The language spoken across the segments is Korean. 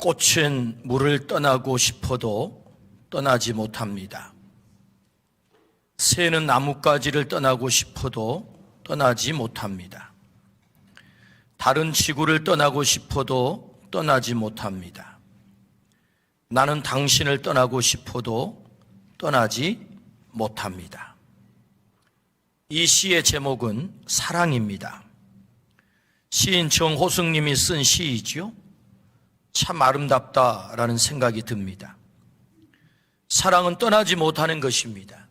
꽃은 물을 떠나고 싶어도 떠나지 못합니다. 새는 나뭇가지를 떠나고 싶어도 떠나지 못합니다. 다른 지구를 떠나고 싶어도 떠나지 못합니다. 나는 당신을 떠나고 싶어도 떠나지 못합니다. 이 시의 제목은 사랑입니다. 시인 정호승님이 쓴 시이죠. 참 아름답다라는 생각이 듭니다. 사랑은 떠나지 못하는 것입니다.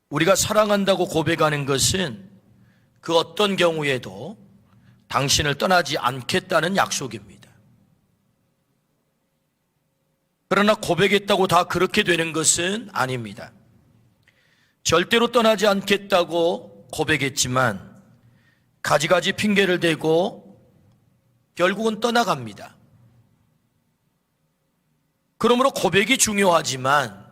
우리가 사랑한다고 고백하는 것은 그 어떤 경우에도 당신을 떠나지 않겠다는 약속입니다. 그러나 고백했다고 다 그렇게 되는 것은 아닙니다. 절대로 떠나지 않겠다고 고백했지만 가지가지 핑계를 대고 결국은 떠나갑니다. 그러므로 고백이 중요하지만,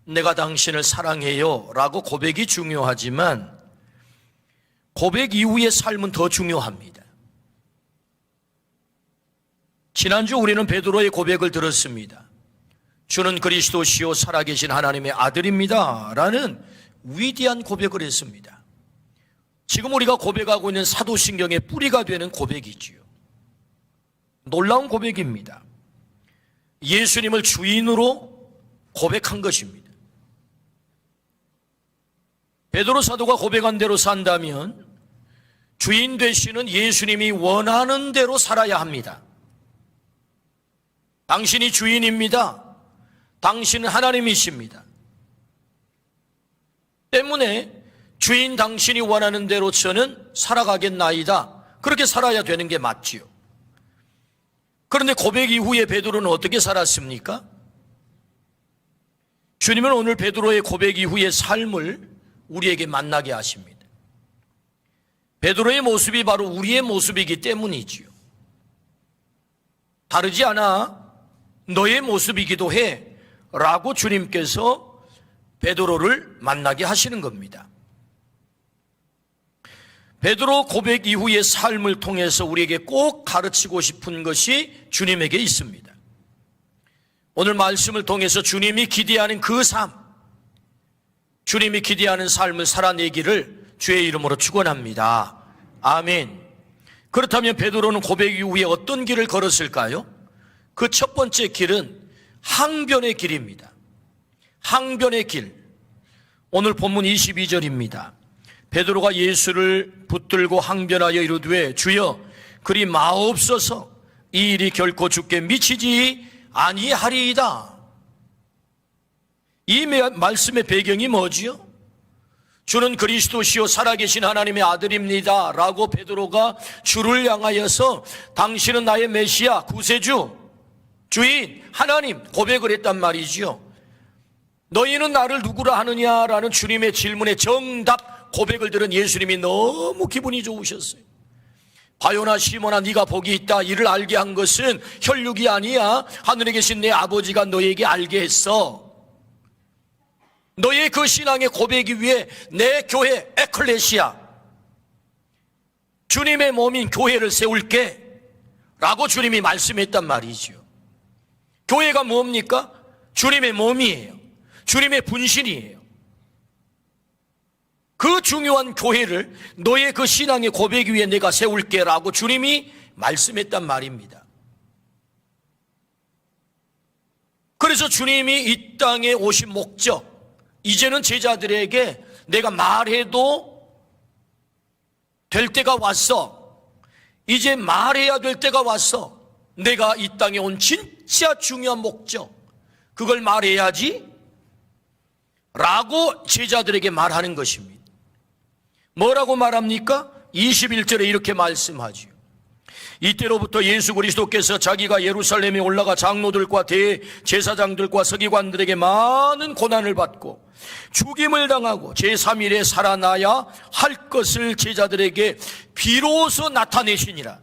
내가 당신을 사랑해요 라고 고백이 중요하지만 고백 이후의 삶은 더 중요합니다. 지난주 우리는 베드로의 고백을 들었습니다. 주는 그리스도시요 살아계신 하나님의 아들입니다 라는 위대한 고백을 했습니다. 지금 우리가 고백하고 있는 사도신경의 뿌리가 되는 고백이지요. 놀라운 고백입니다. 예수님을 주인으로 고백한 것입니다. 베드로 사도가 고백한 대로 산다면 주인 되시는 예수님이 원하는 대로 살아야 합니다. 당신이 주인입니다. 당신은 하나님이십니다. 때문에 주인 당신이 원하는 대로 저는 살아가겠나이다. 그렇게 살아야 되는 게 맞지요. 그런데 고백 이후에 베드로는 어떻게 살았습니까? 주님은 오늘 베드로의 고백 이후의 삶을 우리에게 만나게 하십니다. 베드로의 모습이 바로 우리의 모습이기 때문이지요. 다르지 않아 너의 모습이기도 해 라고 주님께서 베드로를 만나게 하시는 겁니다. 베드로 고백 이후의 삶을 통해서 우리에게 꼭 가르치고 싶은 것이 주님에게 있습니다. 오늘 말씀을 통해서 주님이 기대하는 그 삶, 주님이 기대하는 삶을 살아내기를 주의 이름으로 축원합니다. 아멘. 그렇다면 베드로는 고백 이후에 어떤 길을 걸었을까요? 그 첫 번째 길은 항변의 길입니다. 항변의 길. 오늘 본문 22절입니다. 베드로가 예수를 붙들고 항변하여 이르되 주여 그리 마옵소서 이 일이 결코 주께 미치지 아니하리이다. 이 말씀의 배경이 뭐지요? 주는 그리스도시요 살아계신 하나님의 아들입니다 라고 베드로가 주를 향하여서 당신은 나의 메시아 구세주 주인 하나님 고백을 했단 말이지요. 너희는 나를 누구라 하느냐라는 주님의 질문에 정답 고백을 들은 예수님이 너무 기분이 좋으셨어요. 바요나 시몬아 네가 복이 있다. 이를 알게 한 것은 혈육이 아니야. 하늘에 계신 내 아버지가 너에게 알게 했어. 너의 그 신앙의 고백이 위해 내 교회 에클레시아 주님의 몸인 교회를 세울게 라고 주님이 말씀했단 말이죠. 교회가 뭡니까? 주님의 몸이에요. 주님의 분신이에요. 그 중요한 교회를 너의 그 신앙의 고백 위에 내가 세울게 라고 주님이 말씀했단 말입니다. 그래서 주님이 이 땅에 오신 목적, 이제는 제자들에게 내가 말해도 될 때가 왔어. 이제 말해야 될 때가 왔어. 내가 이 땅에 온 진짜 중요한 목적, 그걸 말해야지 라고 제자들에게 말하는 것입니다. 뭐라고 말합니까? 21절에 이렇게 말씀하죠. 이때로부터 예수 그리스도께서 자기가 예루살렘에 올라가 장로들과 대제사장들과 서기관들에게 많은 고난을 받고 죽임을 당하고 제3일에 살아나야 할 것을 제자들에게 비로소 나타내시니라.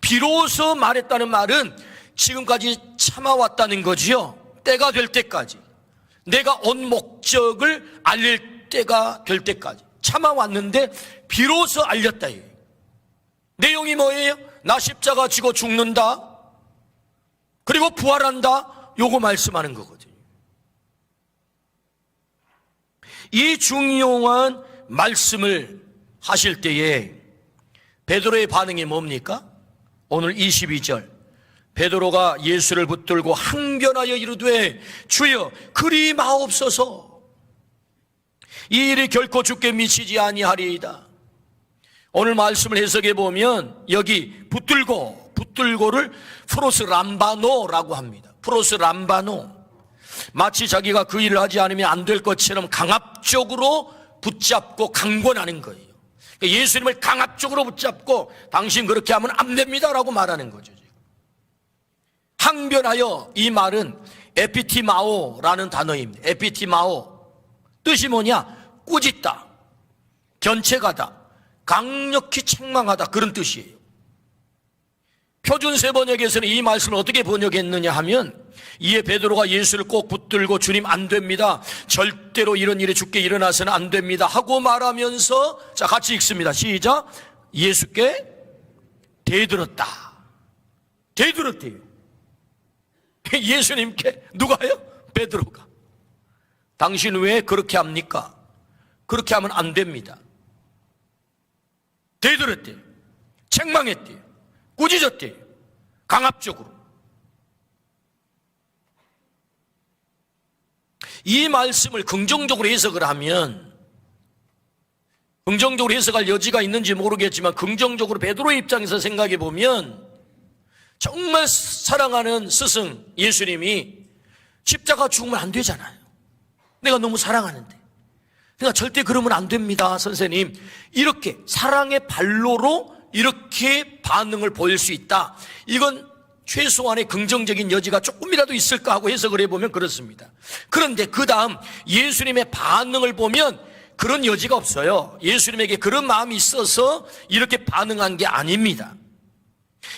비로소 말했다는 말은 지금까지 참아왔다는 거지요. 때가 될 때까지, 내가 온 목적을 알릴 때가 될 때까지 참아왔는데 비로소 알렸다. 내용이 뭐예요? 나 십자가 지고 죽는다. 그리고 부활한다, 요거 말씀하는 거거든요. 이 중요한 말씀을 하실 때에 베드로의 반응이 뭡니까? 오늘 22절, 베드로가 예수를 붙들고 항변하여 이르되 주여 그리 마옵소서. 이 일이 결코 주께 미치지 아니하리이다. 오늘 말씀을 해석해 보면 여기 붙들고를 프로스 람바노라고 합니다. 프로스 람바노. 마치 자기가 그 일을 하지 않으면 안 될 것처럼 강압적으로 붙잡고 강권하는 거예요. 그러니까 예수님을 강압적으로 붙잡고 당신 그렇게 하면 안 됩니다라고 말하는 거죠. 항변하여, 이 말은 에피티마오라는 단어입니다. 에피티마오. 뜻이 뭐냐? 꾸짖다, 견책하다, 강력히 책망하다, 그런 뜻이에요. 표준세 번역에서는 이 말씀을 어떻게 번역했느냐 하면, 이에 베드로가 예수를 꼭 붙들고 주님 안 됩니다, 절대로 이런 일이 주께 일어나서는 안 됩니다 하고 말하면서, 자 같이 읽습니다. 시작. 예수께 대들었다. 대들었대요. 예수님께. 누가요? 베드로가. 당신 왜 그렇게 합니까? 그렇게 하면 안 됩니다. 대들었대요. 책망했대요. 꾸짖었대요. 강압적으로. 이 말씀을 긍정적으로 해석을 하면, 긍정적으로 해석할 여지가 있는지 모르겠지만 긍정적으로 베드로의 입장에서 생각해 보면, 정말 사랑하는 스승 예수님이 십자가 죽으면 안 되잖아요. 내가 너무 사랑하는데. 그러니까 절대 그러면 안 됩니다, 선생님. 이렇게 사랑의 발로로 이렇게 반응을 보일 수 있다. 이건 최소한의 긍정적인 여지가 조금이라도 있을까 하고 해석을 해보면 그렇습니다. 그런데 그 다음 예수님의 반응을 보면 그런 여지가 없어요. 예수님에게 그런 마음이 있어서 이렇게 반응한 게 아닙니다.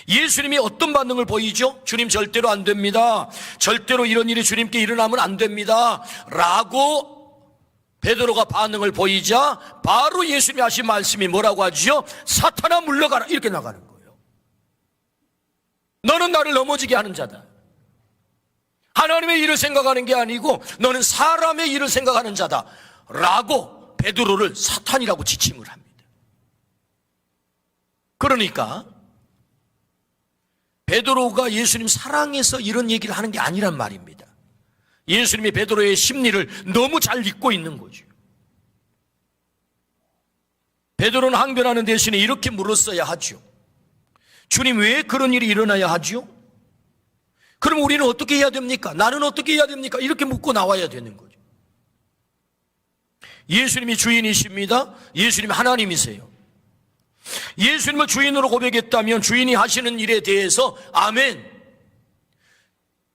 예수님이 어떤 반응을 보이죠? 주님 절대로 안 됩니다. 절대로 이런 일이 주님께 일어나면 안 됩니다 라고 베드로가 반응을 보이자 바로 예수님이 하신 말씀이 뭐라고 하죠? 사탄아 물러가라, 이렇게 나가는 거예요. 너는 나를 넘어지게 하는 자다. 하나님의 일을 생각하는 게 아니고 너는 사람의 일을 생각하는 자다 라고 베드로를 사탄이라고 지칭을 합니다. 그러니까 베드로가 예수님 사랑해서 이런 얘기를 하는 게 아니란 말입니다. 예수님이 베드로의 심리를 너무 잘 읽고 있는 거죠. 베드로는 항변하는 대신에 이렇게 물었어야 하죠. 주님, 왜 그런 일이 일어나야 하죠? 그럼 우리는 어떻게 해야 됩니까? 나는 어떻게 해야 됩니까? 이렇게 묻고 나와야 되는 거죠. 예수님이 주인이십니다. 예수님이 하나님이세요. 예수님을 주인으로 고백했다면 주인이 하시는 일에 대해서 아멘.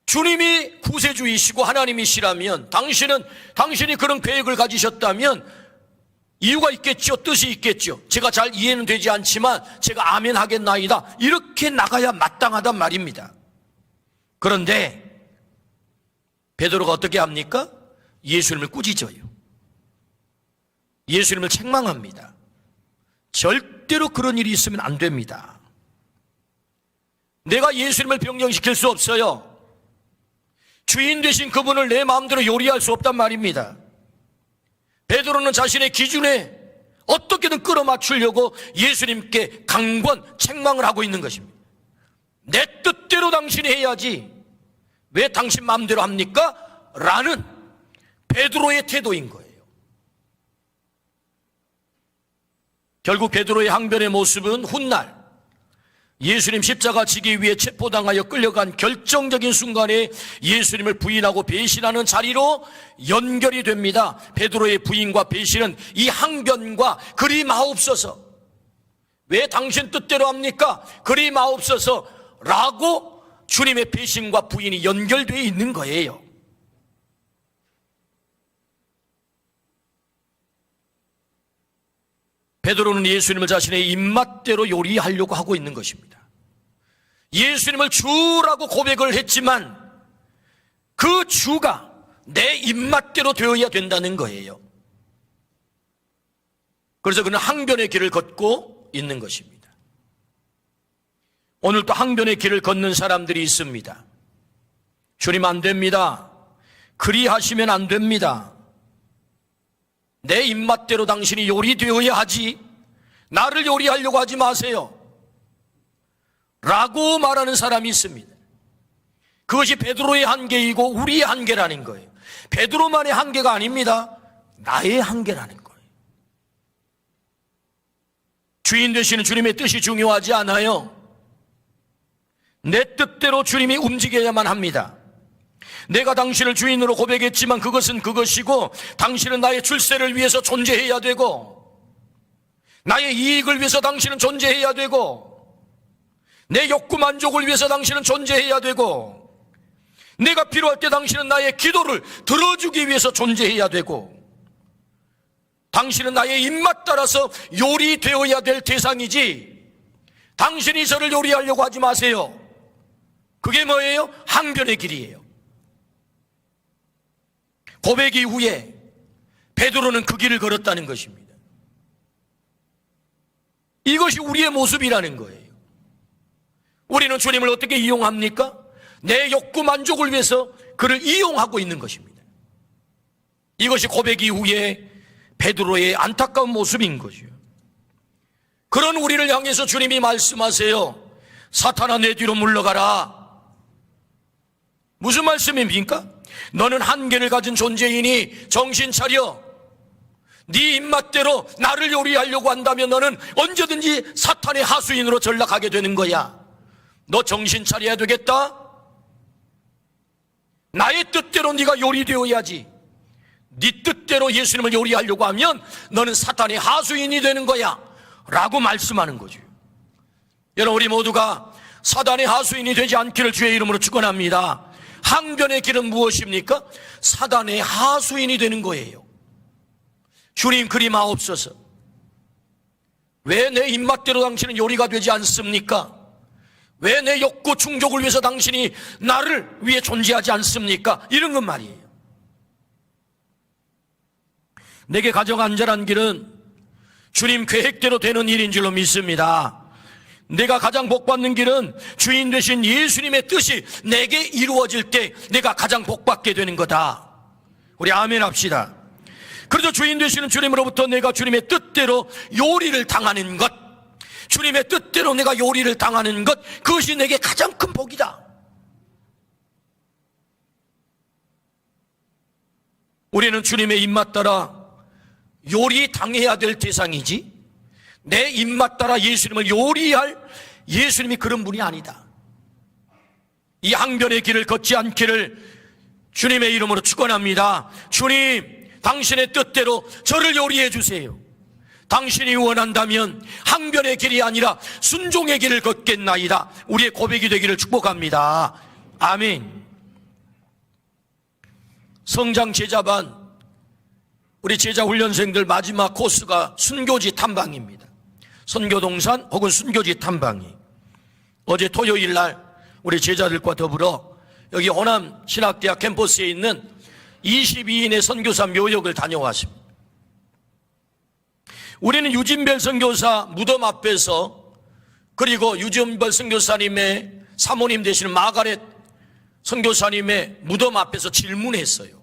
주님이 구세주이시고 하나님이시라면 당신이 그런 계획을 가지셨다면 이유가 있겠죠. 뜻이 있겠죠. 제가 잘 이해는 되지 않지만 제가 아멘 하겠나이다. 이렇게 나가야 마땅하단 말입니다. 그런데 베드로가 어떻게 합니까? 예수님을 꾸짖어요. 예수님을 책망합니다. 절대로 그런 일이 있으면 안 됩니다. 내가 예수님을 변경시킬 수 없어요. 주인 되신 그분을 내 마음대로 요리할 수 없단 말입니다. 베드로는 자신의 기준에 어떻게든 끌어맞추려고 예수님께 강권, 책망을 하고 있는 것입니다. 내 뜻대로 당신이 해야지 왜 당신 마음대로 합니까? 라는 베드로의 태도인 거예요. 결국 베드로의 항변의 모습은 훗날 예수님 십자가 지기 위해 체포당하여 끌려간 결정적인 순간에 예수님을 부인하고 배신하는 자리로 연결이 됩니다. 베드로의 부인과 배신은 이 항변과 그리 마옵소서, 왜 당신 뜻대로 합니까? 그리 마옵소서 라고 주님의 배신과 부인이 연결되어 있는 거예요. 베드로는 예수님을 자신의 입맛대로 요리하려고 하고 있는 것입니다. 예수님을 주라고 고백을 했지만 그 주가 내 입맛대로 되어야 된다는 거예요. 그래서 그는 항변의 길을 걷고 있는 것입니다. 오늘 또 항변의 길을 걷는 사람들이 있습니다. 주님 안 됩니다. 그리하시면 안 됩니다. 내 입맛대로 당신이 요리되어야 하지 나를 요리하려고 하지 마세요 라고 말하는 사람이 있습니다. 그것이 베드로의 한계이고 우리의 한계라는 거예요. 베드로만의 한계가 아닙니다. 나의 한계라는 거예요. 주인 되시는 주님의 뜻이 중요하지 않아요. 내 뜻대로 주님이 움직여야만 합니다. 내가 당신을 주인으로 고백했지만 그것은 그것이고 당신은 나의 출세를 위해서 존재해야 되고 나의 이익을 위해서 당신은 존재해야 되고 내 욕구 만족을 위해서 당신은 존재해야 되고 내가 필요할 때 당신은 나의 기도를 들어주기 위해서 존재해야 되고 당신은 나의 입맛 따라서 요리되어야 될 대상이지 당신이 저를 요리하려고 하지 마세요. 그게 뭐예요? 항변의 길이에요. 고백 이후에 베드로는 그 길을 걸었다는 것입니다. 이것이 우리의 모습이라는 거예요. 우리는 주님을 어떻게 이용합니까? 내 욕구 만족을 위해서 그를 이용하고 있는 것입니다. 이것이 고백 이후에 베드로의 안타까운 모습인 거죠. 그런 우리를 향해서 주님이 말씀하세요. 사탄아 내 뒤로 물러가라. 무슨 말씀입니까? 너는 한계를 가진 존재이니 정신 차려. 네 입맛대로 나를 요리하려고 한다면 너는 언제든지 사탄의 하수인으로 전락하게 되는 거야. 너 정신 차려야 되겠다. 나의 뜻대로 네가 요리되어야지. 네 뜻대로 예수님을 요리하려고 하면 너는 사탄의 하수인이 되는 거야 라고 말씀하는 거죠. 여러분 우리 모두가 사탄의 하수인이 되지 않기를 주의 이름으로 축원합니다. 항변의 길은 무엇입니까? 사탄의 하수인이 되는 거예요. 주님 그리 마옵소서. 왜 내 입맛대로 당신은 요리가 되지 않습니까? 왜 내 욕구 충족을 위해서 당신이 나를 위해 존재하지 않습니까? 이런 건 말이에요. 내게 가장 안전한 길은 주님 계획대로 되는 일인 줄로 믿습니다. 내가 가장 복받는 길은 주인 되신 예수님의 뜻이 내게 이루어질 때 내가 가장 복받게 되는 거다. 우리 아멘 합시다. 그래서 주인 되시는 주님으로부터 내가 주님의 뜻대로 요리를 당하는 것, 주님의 뜻대로 내가 요리를 당하는 것, 그것이 내게 가장 큰 복이다. 우리는 주님의 입맛 따라 요리 당해야 될 대상이지 내 입맛 따라 예수님을 요리할 예수님이 그런 분이 아니다. 이 항변의 길을 걷지 않기를 주님의 이름으로 축원합니다. 주님 당신의 뜻대로 저를 요리해 주세요. 당신이 원한다면 항변의 길이 아니라 순종의 길을 걷겠나이다. 우리의 고백이 되기를 축복합니다. 아멘. 성장 제자반 우리 제자 훈련생들 마지막 코스가 순교지 탐방입니다. 선교동산 혹은 순교지 탐방이 어제 토요일 날 우리 제자들과 더불어 여기 호남 신학대학 캠퍼스에 있는 22인의 선교사 묘역을 다녀왔습니다. 우리는 유진별 선교사 무덤 앞에서 그리고 유진별 선교사님의 사모님 되시는 마가렛 선교사님의 무덤 앞에서 질문했어요.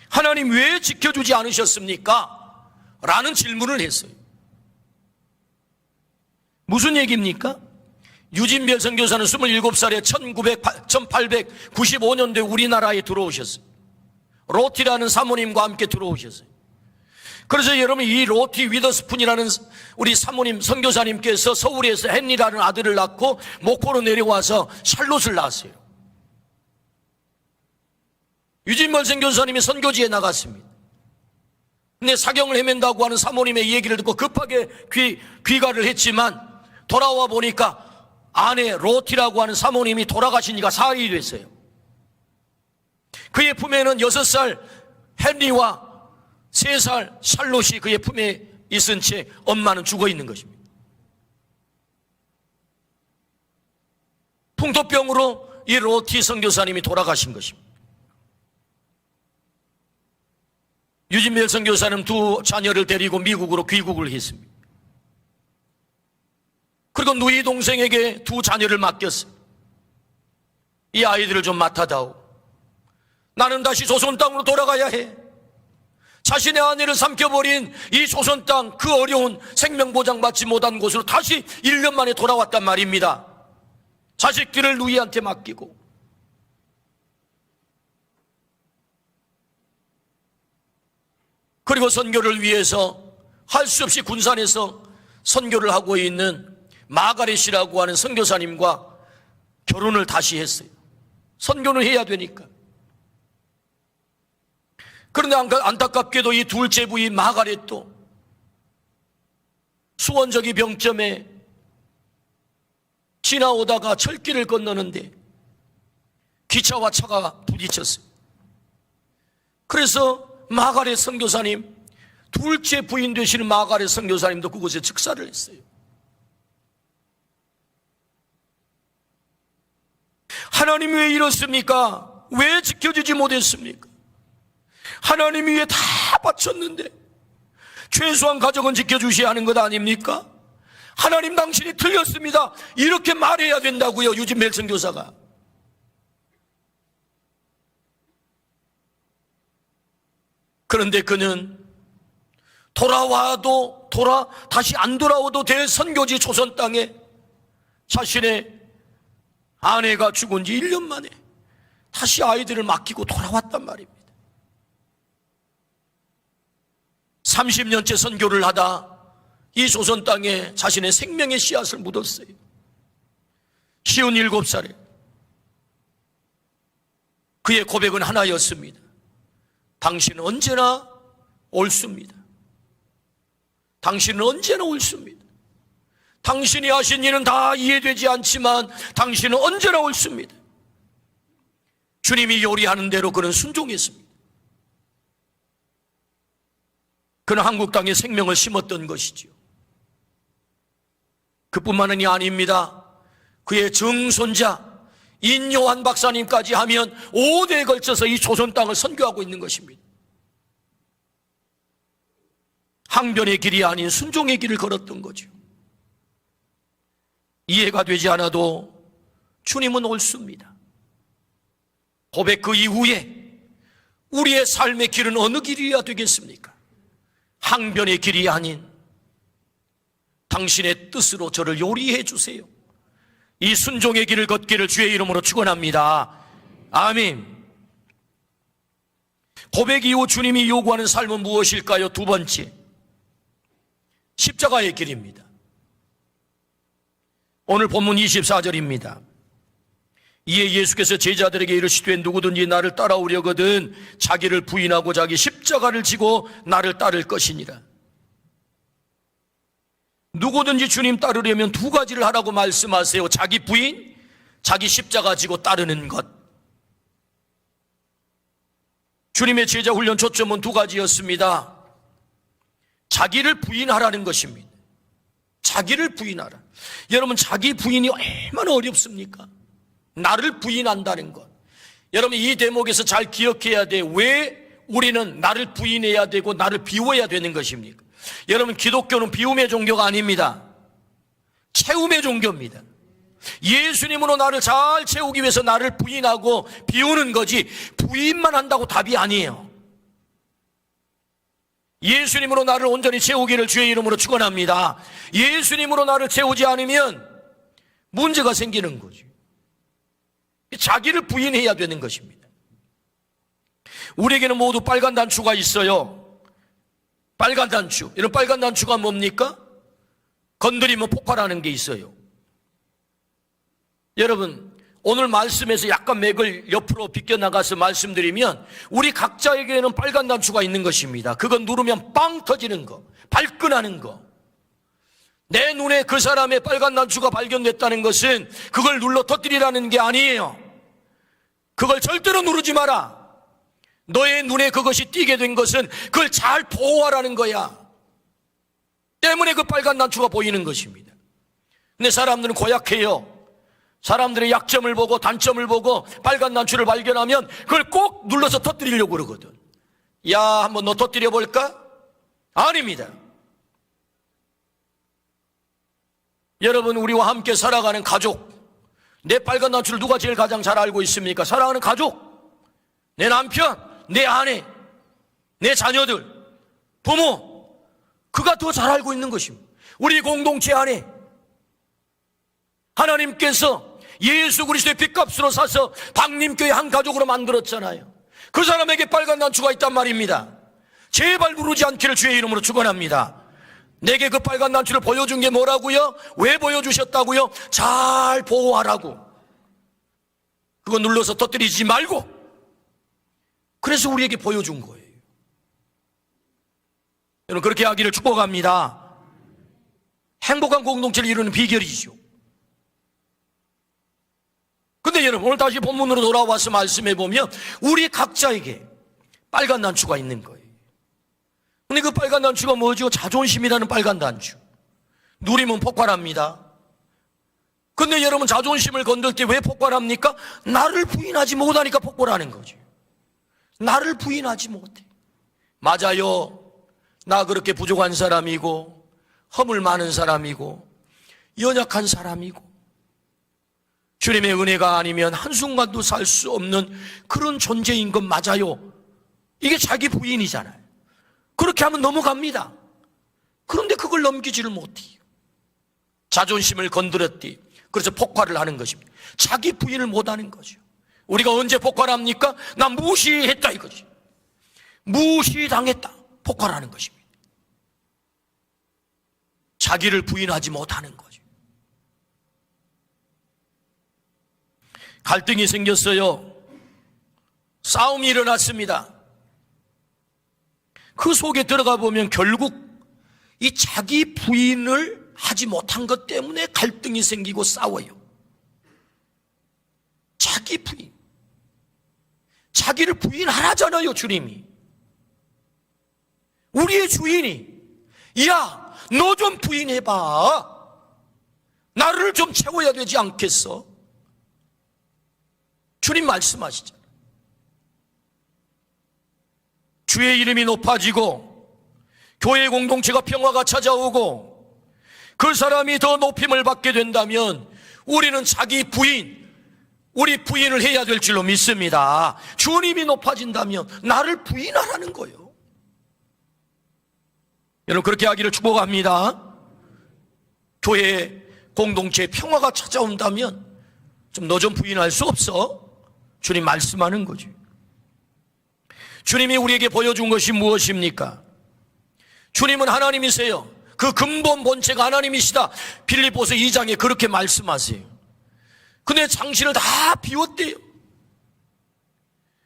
하나님 왜 지켜주지 않으셨습니까? 라는 질문을 했어요. 무슨 얘기입니까? 유진별 선교사는 27살에 1895년도에 우리나라에 들어오셨어요. 로티라는 사모님과 함께 들어오셨어요. 그래서 여러분 이 로티 위더스푼이라는 우리 사모님 선교사님께서 서울에서 헨리라는 아들을 낳고 목포로 내려와서 샬롯을 낳았어요. 유진벌 선교사님이 선교지에 나갔습니다. 근데 사경을 헤맨다고 하는 사모님의 얘기를 듣고 급하게 귀가를 했지만 돌아와 보니까 아내 로티라고 하는 사모님이 돌아가신 지가 4일이 됐어요. 그의 품에는 6살 헨리와 3살 샬롯이 그의 품에 있은 채 엄마는 죽어 있는 것입니다. 풍토병으로 이 로티 선교사님이 돌아가신 것입니다. 유진별 선교사는 2 자녀를 데리고 미국으로 귀국을 했습니다. 그리고 누이 동생에게 2 자녀를 맡겼어요. 이 아이들을 좀 맡아다오. 나는 다시 조선 땅으로 돌아가야 해. 자신의 아내를 삼켜버린 이 조선 땅, 그 어려운 생명보장 받지 못한 곳으로 다시 1년 만에 돌아왔단 말입니다. 자식들을 누이한테 맡기고. 그리고 선교를 위해서 할 수 없이 군산에서 선교를 하고 있는 마가렛이라고 하는 선교사님과 결혼을 다시 했어요. 선교는 해야 되니까. 그런데 안타깝게도 이 둘째 부인 마가렛도 수원저기 병점에 지나오다가 철길을 건너는데 기차와 차가 부딪혔어요. 그래서 마가렛 선교사님, 둘째 부인 되시는 마가렛 선교사님도 그곳에 즉사를 했어요. 하나님 왜 이렇습니까? 왜 지켜주지 못했습니까? 하나님 위에 다 바쳤는데 최소한 가족은 지켜주셔야 하는 것 아닙니까? 하나님 당신이 틀렸습니다. 이렇게 말해야 된다고요, 유진벨 선교사가. 그런데 그는 다시 안 돌아와도 될 선교지 조선 땅에 자신의 아내가 죽은 지 1년 만에 다시 아이들을 맡기고 돌아왔단 말입니다. 30년째 선교를 하다 이 조선 땅에 자신의 생명의 씨앗을 묻었어요. 57살에 그의 고백은 하나였습니다. 당신은 언제나 옳습니다. 당신은 언제나 옳습니다. 당신이 하신 일은 다 이해되지 않지만 당신은 언제나 옳습니다. 주님이 요리하는 대로 그는 순종했습니다. 그는 한국 땅에 생명을 심었던 것이지요. 그뿐만이 아닙니다. 그의 증손자 인요한 박사님까지 하면 5대에 걸쳐서 이 조선 땅을 선교하고 있는 것입니다. 항변의 길이 아닌 순종의 길을 걸었던 거죠. 이해가 되지 않아도 주님은 옳습니다. 고백 그 이후에 우리의 삶의 길은 어느 길이어야 되겠습니까? 항변의 길이 아닌 당신의 뜻으로 저를 요리해 주세요. 이 순종의 길을 걷기를 주의 이름으로 축원합니다. 아멘. 고백 이후 주님이 요구하는 삶은 무엇일까요? 두 번째, 십자가의 길입니다. 오늘 본문 24절입니다. 이에 예수께서 제자들에게 이르시되 누구든지 나를 따라오려거든 자기를 부인하고 자기 십자가를 지고 나를 따를 것이니라. 누구든지 주님 따르려면 두 가지를 하라고 말씀하세요. 자기 부인, 자기 십자가 지고 따르는 것. 주님의 제자 훈련 초점은 두 가지였습니다. 자기를 부인하라는 것입니다. 자기를 부인하라. 여러분, 자기 부인이 얼마나 어렵습니까? 나를 부인한다는 것. 여러분, 이 대목에서 잘 기억해야 돼. 왜 우리는 나를 부인해야 되고 나를 비워야 되는 것입니까? 여러분, 기독교는 비움의 종교가 아닙니다. 채움의 종교입니다. 예수님으로 나를 잘 채우기 위해서 나를 부인하고 비우는 거지 부인만 한다고 답이 아니에요. 예수님으로 나를 온전히 채우기를 주의 이름으로 축원합니다. 예수님으로 나를 채우지 않으면 문제가 생기는 거죠. 자기를 부인해야 되는 것입니다. 우리에게는 모두 빨간 단추가 있어요. 빨간 단추. 이런 빨간 단추가 뭡니까? 건드리면 폭발하는 게 있어요. 여러분, 오늘 말씀에서 약간 맥을 옆으로 비껴나가서 말씀드리면 우리 각자에게는 빨간 단추가 있는 것입니다. 그건 누르면 빵 터지는 거, 발끈하는 거. 내 눈에 그 사람의 빨간 단추가 발견됐다는 것은 그걸 눌러 터뜨리라는 게 아니에요. 그걸 절대로 누르지 마라. 너의 눈에 그것이 띄게 된 것은 그걸 잘 보호하라는 거야. 때문에 그 빨간 단추가 보이는 것입니다. 근데 사람들은 고약해요. 사람들의 약점을 보고 단점을 보고 빨간 단추를 발견하면 그걸 꼭 눌러서 터뜨리려고 그러거든. 야, 한번 너 터뜨려 볼까? 아닙니다. 여러분, 우리와 함께 살아가는 가족, 내 빨간 단추를 누가 제일 가장 잘 알고 있습니까? 사랑하는 가족, 내 남편, 내 아내, 내 자녀들, 부모, 그가 더 잘 알고 있는 것입니다. 우리 공동체 안에 하나님께서 예수 그리스도의 핏값으로 사서 박림교회 한 가족으로 만들었잖아요. 그 사람에게 빨간 단추가 있단 말입니다. 제발 누르지 않기를 주의 이름으로 축원합니다. 내게 그 빨간 단추를 보여준 게 뭐라고요? 왜 보여주셨다고요? 잘 보호하라고. 그거 눌러서 터뜨리지 말고. 그래서 우리에게 보여준 거예요. 여러분, 그렇게 하기를 축복합니다. 행복한 공동체를 이루는 비결이죠. 근데 여러분, 오늘 다시 본문으로 돌아와서 말씀해 보면 우리 각자에게 빨간 단추가 있는 거예요. 근데 그 빨간 단추가 뭐죠? 자존심이라는 빨간 단추. 누리면 폭발합니다. 근데 여러분, 자존심을 건들 때 왜 폭발합니까? 나를 부인하지 못하니까 폭발하는 거죠. 나를 부인하지 못해. 맞아요. 나 그렇게 부족한 사람이고 허물 많은 사람이고 연약한 사람이고 주님의 은혜가 아니면 한순간도 살 수 없는 그런 존재인 건 맞아요. 이게 자기 부인이잖아요. 그렇게 하면 넘어갑니다. 그런데 그걸 넘기지를 못해요. 자존심을 건드렸디. 그래서 폭발을 하는 것입니다. 자기 부인을 못하는 거죠. 우리가 언제 폭발합니까? 나 무시했다 이거지. 무시당했다. 폭발하는 것입니다. 자기를 부인하지 못하는 거죠. 갈등이 생겼어요. 싸움이 일어났습니다. 그 속에 들어가 보면 결국 이 자기 부인을 하지 못한 것 때문에 갈등이 생기고 싸워요. 자기 부인. 자기를 부인하라잖아요, 주님이. 우리의 주인이, 야, 너 좀 부인해봐. 나를 좀 채워야 되지 않겠어? 주님 말씀하시잖아요. 주의 이름이 높아지고 교회 공동체가 평화가 찾아오고 그 사람이 더 높임을 받게 된다면 우리는 자기 부인, 우리 부인을 해야 될 줄로 믿습니다. 주님이 높아진다면 나를 부인하라는 거예요. 여러분, 그렇게 하기를 축복합니다. 교회 공동체에 평화가 찾아온다면 좀 너 좀 부인할 수 없어? 주님 말씀하는 거죠. 주님이 우리에게 보여준 것이 무엇입니까? 주님은 하나님이세요. 그 근본 본체가 하나님이시다. 빌립보서 2장에 그렇게 말씀하세요. 근데 장신을 다 비웠대요.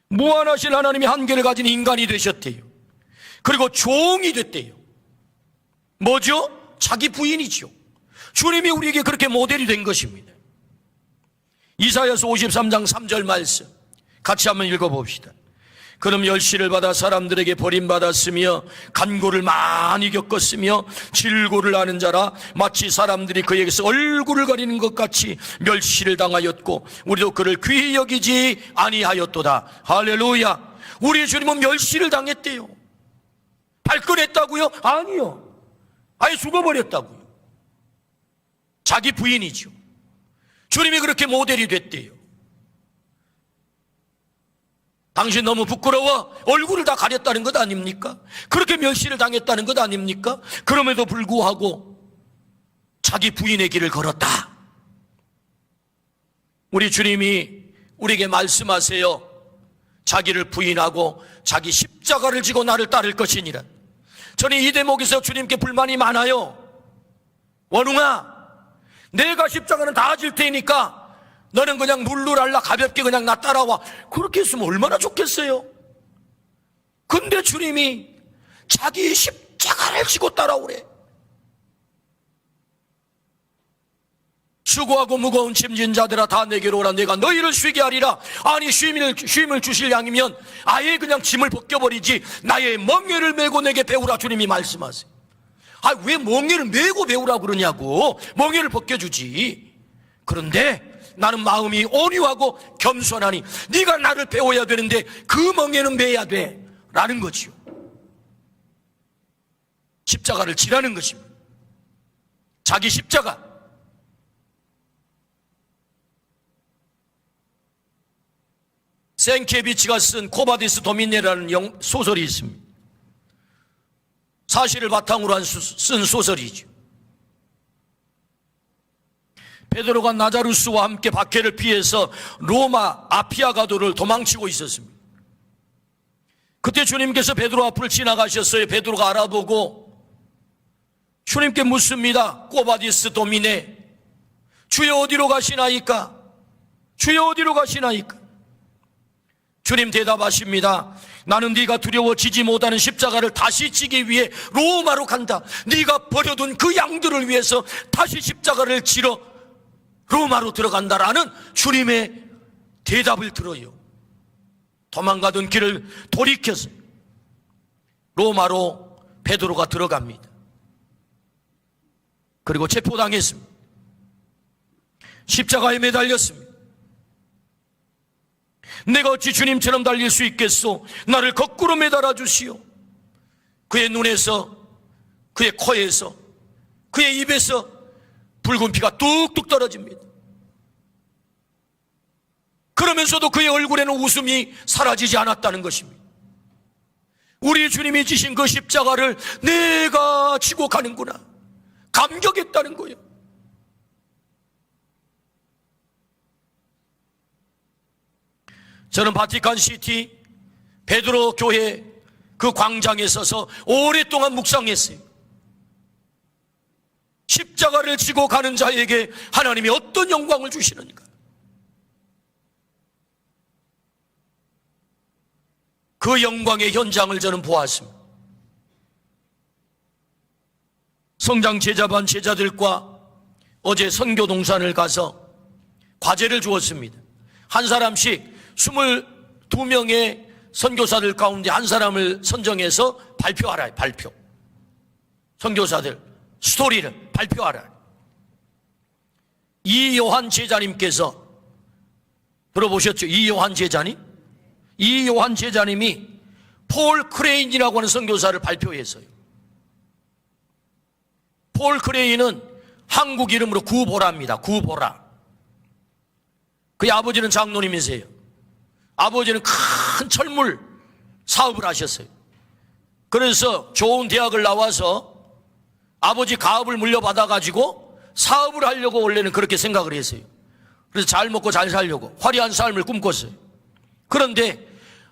무한하신 하나님이 한계를 가진 인간이 되셨대요. 그리고 종이 됐대요. 뭐죠? 자기 부인이죠. 주님이 우리에게 그렇게 모델이 된 것입니다. 이사야서 53장 3절 말씀 같이 한번 읽어봅시다. 그럼 멸시를 받아 사람들에게 버림받았으며 간고를 많이 겪었으며 질고를 아는 자라 마치 사람들이 그에게서 얼굴을 가리는 것 같이 멸시를 당하였고 우리도 그를 귀히 여기지 아니하였도다. 할렐루야. 우리 주님은 멸시를 당했대요. 발끈했다고요? 아니요. 아예 죽어버렸다고요. 자기 부인이죠. 주님이 그렇게 모델이 됐대요. 당신 너무 부끄러워. 얼굴을 다 가렸다는 것 아닙니까? 그렇게 멸시를 당했다는 것 아닙니까? 그럼에도 불구하고 자기 부인의 길을 걸었다. 우리 주님이 우리에게 말씀하세요. 자기를 부인하고 자기 십자가를 지고 나를 따를 것이니라. 저는 이 대목에서 주님께 불만이 많아요. 원웅아, 내가 십자가는 다 질 테니까 너는 그냥 룰루랄라 가볍게 그냥 나 따라와. 그렇게 했으면 얼마나 좋겠어요. 근데 주님이 자기 십자가를 지고 따라오래. 수고하고 무거운 짐진 자들아 다 내게로 오라. 내가 너희를 쉬게 하리라. 아니 쉼을 주실 양이면 아예 그냥 짐을 벗겨버리지. 나의 멍에를 메고 내게 배우라. 주님이 말씀하세요. 아, 왜 멍에를 메고 배우라고 그러냐고. 멍에를 벗겨주지. 그런데 나는 마음이 온유하고 겸손하니 네가 나를 배워야 되는데 그 멍에는 매야 돼 라는 거지요. 십자가를 지라는 것입니다. 자기 십자가. 생케비치가 쓴 코바디스 도미네라는 소설이 있습니다. 사실을 바탕으로 쓴 소설이죠. 베드로가 나자루스와 함께 박해를 피해서 로마 아피아가도를 도망치고 있었습니다. 그때 주님께서 베드로 앞을 지나가셨어요. 베드로가 알아보고 주님께 묻습니다. 꼬바디스 도미네, 주여 어디로 가시나이까? 주여 어디로 가시나이까? 주님 대답하십니다. 나는 네가 두려워지지 못하는 십자가를 다시 지기 위해 로마로 간다. 네가 버려둔 그 양들을 위해서 다시 십자가를 지러 로마로 들어간다라는 주님의 대답을 들어요. 도망가던 길을 돌이켜서 로마로 베드로가 들어갑니다. 그리고 체포당했습니다. 십자가에 매달렸습니다. 내가 어찌 주님처럼 달릴 수 있겠소? 나를 거꾸로 매달아 주시오. 그의 눈에서, 그의 코에서, 그의 입에서 붉은 피가 뚝뚝 떨어집니다. 그러면서도 그의 얼굴에는 웃음이 사라지지 않았다는 것입니다. 우리 주님이 지신 그 십자가를 내가 지고 가는구나, 감격했다는 거예요. 저는 바티칸 시티 베드로 교회 그 광장에 서서 오랫동안 묵상했어요. 십자가를 지고 가는 자에게 하나님이 어떤 영광을 주시는가? 그 영광의 현장을 저는 보았습니다. 성장 제자반 제자들과 어제 선교 동산을 가서 과제를 주었습니다. 한 사람씩 22명의 선교사들 가운데 한 사람을 선정해서 발표하라. 발표. 선교사들 스토리를 발표하라. 이요한 제자님께서 들어보셨죠? 이요한 제자님? 이요한 제자님이 폴 크레인이라고 하는 선교사를 발표했어요. 폴 크레인은 한국 이름으로 구보라입니다. 구보라. 그의 아버지는 장로님이세요. 아버지는 큰 철물 사업을 하셨어요. 그래서 좋은 대학을 나와서 아버지 가업을 물려받아가지고 사업을 하려고 원래는 그렇게 생각을 했어요. 그래서 잘 먹고 잘 살려고 화려한 삶을 꿈꿨어요. 그런데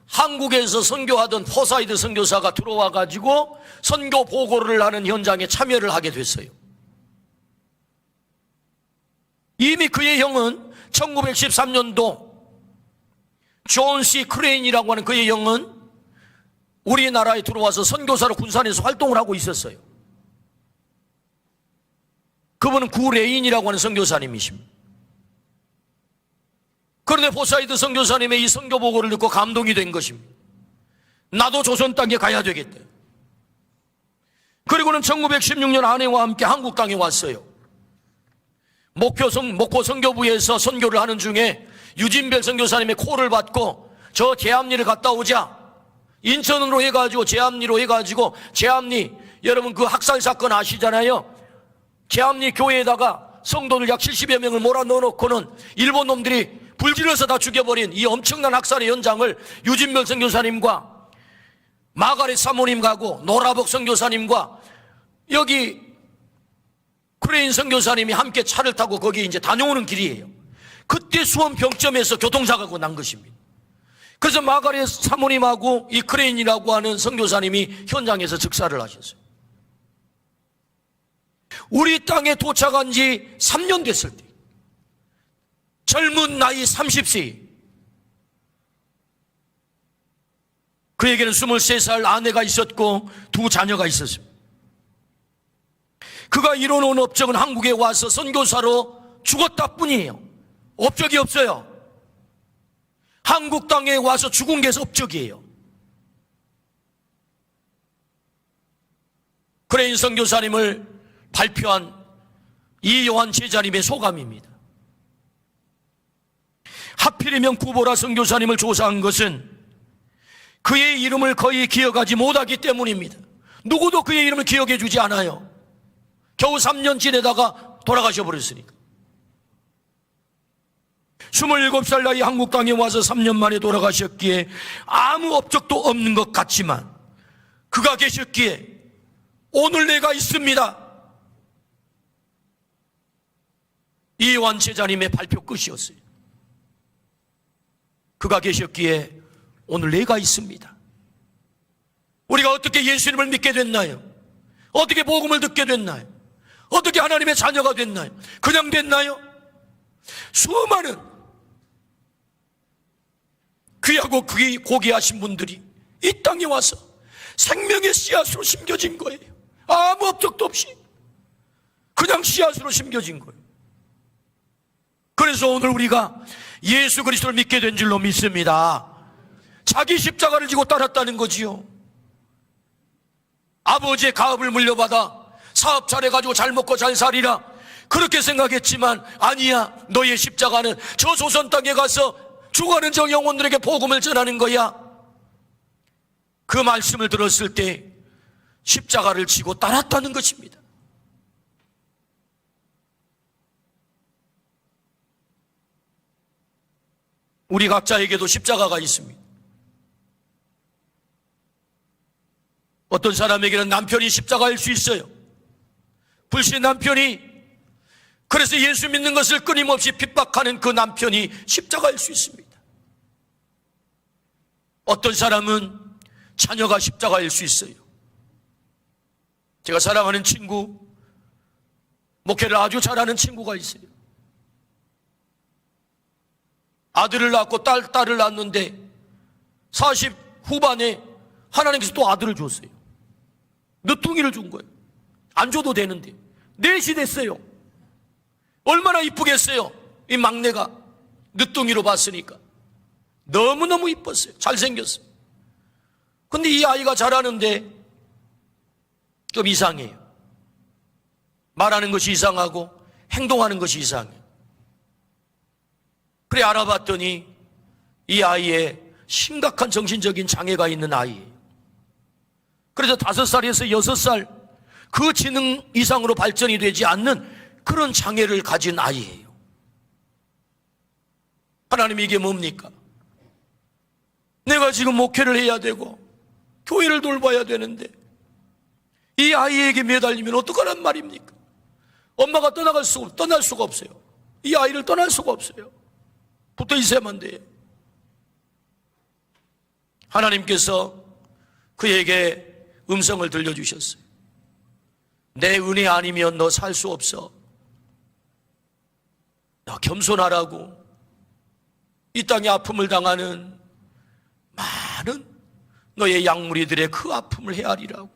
한국에서 선교하던 포사이드 선교사가 들어와가지고 선교 보고를 하는 현장에 참여를 하게 됐어요. 이미 그의 형은 1913년도 존 씨 크레인이라고 하는 그의 형은 우리나라에 들어와서 선교사로 군산에서 활동을 하고 있었어요. 그분은 구레인이라고 하는 선교사님이십니다. 그런데 포사이드 선교사님의 이 선교 보고를 듣고 감동이 된 것입니다. 나도 조선 땅에 가야 되겠다. 그리고는 1916년 아내와 함께 한국 땅에 왔어요. 목포 선교부에서 선교를 하는 중에 유진별 선교사님의 콜을 받고 저 제암리를 갔다 오자. 인천으로 해가지고 제암리로 해가지고 제암리, 여러분 그 학살 사건 아시잖아요. 제암리 교회에다가 성도들 약 70여 명을 몰아 넣어놓고는 일본 놈들이 불질러서 다 죽여버린 이 엄청난 학살의 현장을 유진별 선교사님과 마가렛 사모님하고 노라복 선교사님과 여기 크레인 선교사님이 함께 차를 타고 거기 이제 다녀오는 길이에요. 그때 수원 병점에서 교통사고가 난 것입니다. 그래서 마가렛 사모님하고 이 크레인이라고 하는 선교사님이 현장에서 즉사를 하셨어요. 우리 땅에 도착한 지 3년 됐을 때 젊은 나이 30세, 그에게는 23살 아내가 있었고 두 자녀가 있었습니다. 그가 이뤄놓은 업적은 한국에 와서 선교사로 죽었다 뿐이에요. 업적이 없어요. 한국 땅에 와서 죽은 게 업적이에요. 크레인 선교사님을 발표한 이요한 제자님의 소감입니다. 하필이면 구보라 선교사님을 조사한 것은 그의 이름을 거의 기억하지 못하기 때문입니다. 누구도 그의 이름을 기억해 주지 않아요. 겨우 3년 지내다가 돌아가셔 버렸으니까. 27살 나이 한국 땅에 와서 3년 만에 돌아가셨기에 아무 업적도 없는 것 같지만 그가 계셨기에 오늘 내가 있습니다. 이완 제자님의 발표 끝이었어요. 그가 계셨기에 오늘 내가 있습니다. 우리가 어떻게 예수님을 믿게 됐나요? 어떻게 복음을 듣게 됐나요? 어떻게 하나님의 자녀가 됐나요? 그냥 됐나요? 수많은 귀하고 고귀하신 분들이 이 땅에 와서 생명의 씨앗으로 심겨진 거예요. 아무 업적도 없이 그냥 씨앗으로 심겨진 거예요. 그래서 오늘 우리가 예수 그리스도를 믿게 된 줄로 믿습니다. 자기 십자가를 지고 따랐다는 거지요. 아버지의 가업을 물려받아 사업 잘해가지고 잘 먹고 잘 살이라 그렇게 생각했지만 아니야, 너의 십자가는 저 조선 땅에 가서 죽어가는 저 영혼들에게 복음을 전하는 거야. 그 말씀을 들었을 때 십자가를 지고 따랐다는 것입니다. 우리 각자에게도 십자가가 있습니다. 어떤 사람에게는 남편이 십자가일 수 있어요. 불신 남편이, 그래서 예수 믿는 것을 끊임없이 핍박하는 그 남편이 십자가일 수 있습니다. 어떤 사람은 자녀가 십자가일 수 있어요. 제가 사랑하는 친구, 목회를 아주 잘하는 친구가 있어요. 아들을 낳고 딸을 낳았는데 40 후반에 하나님께서 또 아들을 줬어요. 늦둥이를 준 거예요. 안 줘도 되는데 넷이 됐어요. 얼마나 이쁘겠어요. 이 막내가 늦둥이로 봤으니까 너무너무 이뻤어요. 잘생겼어요. 근데 이 아이가 자라는데 좀 이상해요. 말하는 것이 이상하고 행동하는 것이 이상해요. 그래 알아봤더니 이 아이에 심각한 정신적인 장애가 있는 아이예요. 그래서 5살에서 6살 그 지능 이상으로 발전이 되지 않는 그런 장애를 가진 아이예요. 하나님, 이게 뭡니까? 내가 지금 목회를 해야 되고 교회를 돌봐야 되는데 이 아이에게 매달리면 어떡하란 말입니까? 엄마가 떠날 수가 없어요. 이 아이를 떠날 수가 없어요. 붙어 있어야만 돼요. 하나님께서 그에게 음성을 들려주셨어요. 내 은혜 아니면 너 살 수 없어. 너 겸손하라고. 이 땅에 아픔을 당하는 많은 너의 양무리들의 그 아픔을 헤아리라고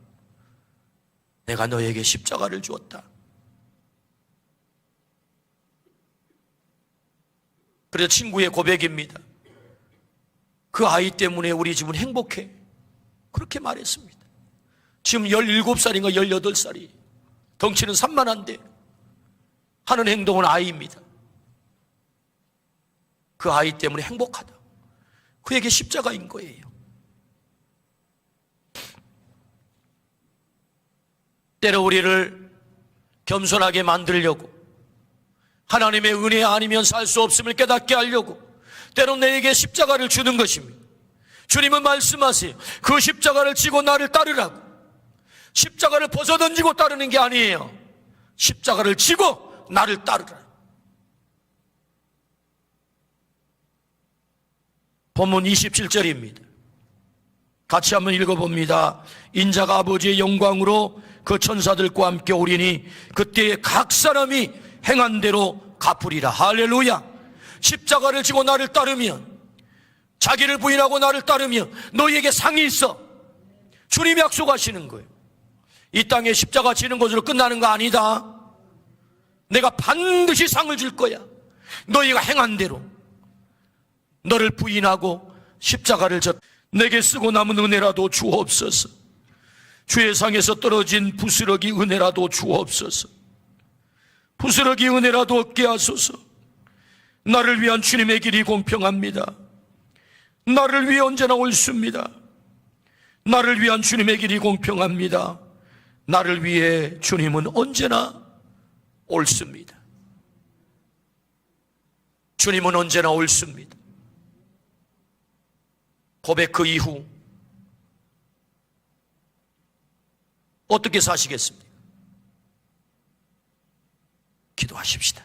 내가 너에게 십자가를 주었다. 그래서 친구의 고백입니다. 그 아이 때문에 우리 집은 행복해. 그렇게 말했습니다. 지금 17살인가 18살이 덩치는 산만한데 하는 행동은 아이입니다. 그 아이 때문에 행복하다. 그에게 십자가인 거예요. 때로 우리를 겸손하게 만들려고, 하나님의 은혜 아니면 살 수 없음을 깨닫게 하려고 때로 내게 십자가를 주는 것입니다. 주님은 말씀하세요. 그 십자가를 지고 나를 따르라고. 십자가를 벗어던지고 따르는 게 아니에요. 십자가를 지고 나를 따르라. 본문 27절입니다. 같이 한번 읽어봅니다. 인자가 아버지의 영광으로 그 천사들과 함께 오리니 그때 각 사람이 행한 대로 갚으리라. 할렐루야. 십자가를 지고 나를 따르면, 자기를 부인하고 나를 따르면 너희에게 상이 있어. 주님이 약속하시는 거예요. 이 땅에 십자가 지는 것으로 끝나는 거 아니다. 내가 반드시 상을 줄 거야. 너희가 행한 대로. 너를 부인하고 십자가를 져 내게 쓰고 남은 은혜라도 주옵소서. 주의 상에서 떨어진 부스러기 은혜라도 주옵소서. 부스러기 은혜라도 얻게 하소서. 나를 위한 주님의 길이 공평합니다. 나를 위해 언제나 옳습니다. 나를 위한 주님의 길이 공평합니다. 나를 위해 주님은 언제나 옳습니다. 주님은 언제나 옳습니다. 고백 그 이후 어떻게 사시겠습니까? 기도하십시다.